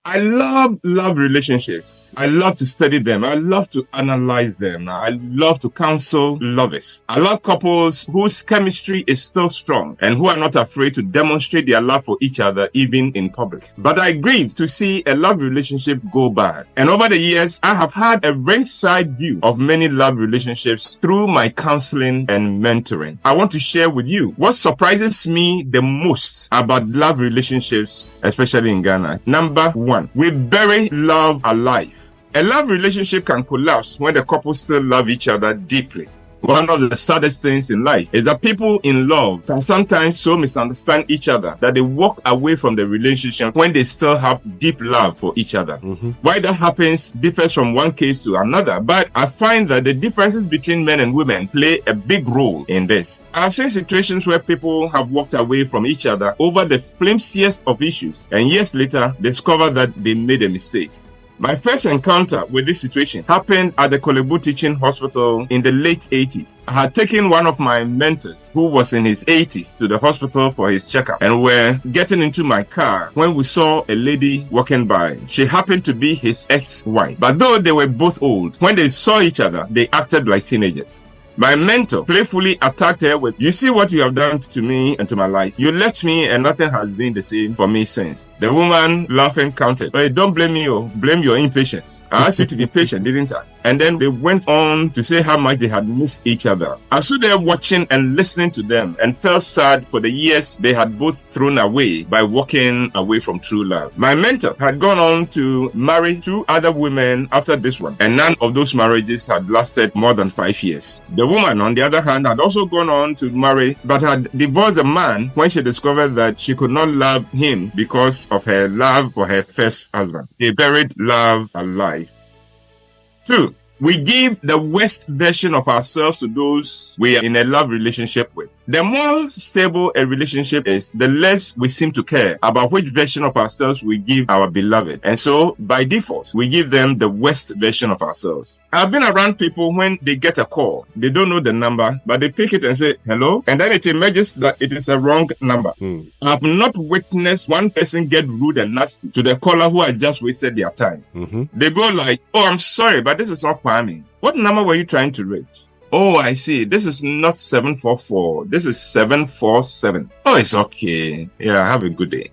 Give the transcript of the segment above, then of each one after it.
I love love relationships. I love to study them. I love to analyze them. I love to counsel lovers. I love couples whose chemistry is still strong and who are not afraid to demonstrate their love for each other even in public. But I grieve to see a love relationship go bad. And over the years, I have had a ringside view of many love relationships through my counseling and mentoring. I want to share with you what surprises me the most about love relationships, especially in Ghana. Number one, we bury love alive. A love relationship can collapse when the couple still love each other deeply. One of the saddest things in life is that people in love can sometimes so misunderstand each other that they walk away from the relationship when they still have deep love for each other. Why that happens differs from one case to another, but I find that the differences between men and women play a big role in this. I've seen situations where people have walked away from each other over the flimsiest of issues and years later discover that they made a mistake. My first encounter with this situation happened at the Kolebu Teaching Hospital in the late 80s. I had taken one of my mentors who was in his 80s to the hospital for his checkup and were getting into my car when we saw a lady walking by. She happened to be his ex-wife. But though they were both old, when they saw each other, they acted like teenagers. My mentor playfully attacked her with, "You see what you have done to me and to my life. You left me and nothing has been the same for me since." The woman laughing countered, "Hey, don't blame me, blame your impatience. I asked you to be patient, didn't I?" And then they went on to say how much they had missed each other. I stood there watching and listening to them and felt sad for the years they had both thrown away by walking away from true love. My mentor had gone on to marry 2 other women after this one, and none of those marriages had lasted more than 5 years. The woman, on the other hand, had also gone on to marry but had divorced a man when she discovered that she could not love him because of her love for her first husband. They buried love alive. 2, we give the worst version of ourselves to those we are in a love relationship with. The more stable a relationship is, the less we seem to care about which version of ourselves we give our beloved. And so, by default, we give them the worst version of ourselves. I've been around people when they get a call. They don't know the number, but they pick it and say, "Hello?" And then it emerges that it is a wrong number. I've not witnessed one person get rude and nasty to the caller who had just wasted their time. They go like, "Oh, I'm sorry, but this is not Kwame. What number were you trying to reach?" "Oh, I see. This is not 744. This is 747. "Oh, it's okay. Yeah, have a good day."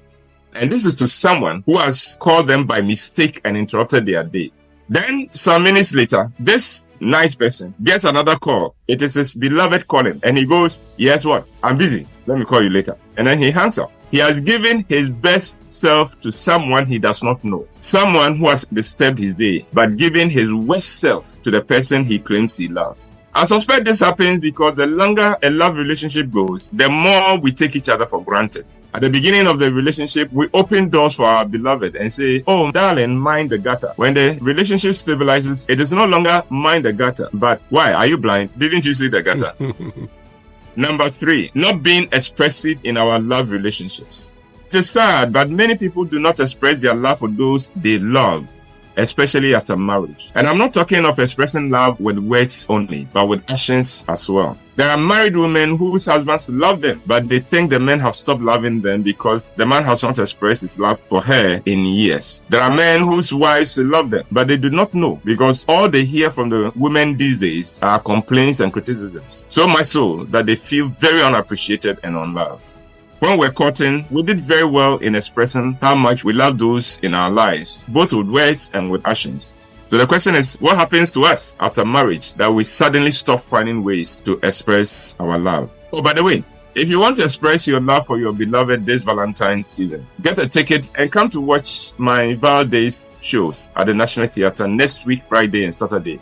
And this is to someone who has called them by mistake and interrupted their day. Then, some minutes later, this nice person gets another call. It is his beloved calling. And he goes, "Yes, what? I'm busy. Let me call you later." And then he hangs up. He has given his best self to someone he does not know. Someone who has disturbed his day, but giving his worst self to the person he claims he loves. I suspect this happens because the longer a love relationship goes, the more we take each other for granted. At the beginning of the relationship, we open doors for our beloved and say, "Oh, darling, mind the gutter." When the relationship stabilizes, it is no longer mind the gutter, but "Why? Are you blind? Didn't you see the gutter?" Number 3, not being expressive in our love relationships. It is sad, but many people do not express their love for those they love, especially after marriage. And I'm not talking of expressing love with words only, but with actions as well. There are married women whose husbands love them, but they think the men have stopped loving them because the man has not expressed his love for her in years. There are men whose wives love them, but they do not know because all they hear from the women these days are complaints and criticisms. So much so that they feel very unappreciated and unloved. When we're courting, we did very well in expressing how much we love those in our lives, both with words and with actions. So the question is, what happens to us after marriage that we suddenly stop finding ways to express our love? Oh, by the way, if you want to express your love for your beloved this Valentine season, get a ticket and come to watch my Val Days shows at the National Theatre next week, Friday and Saturday.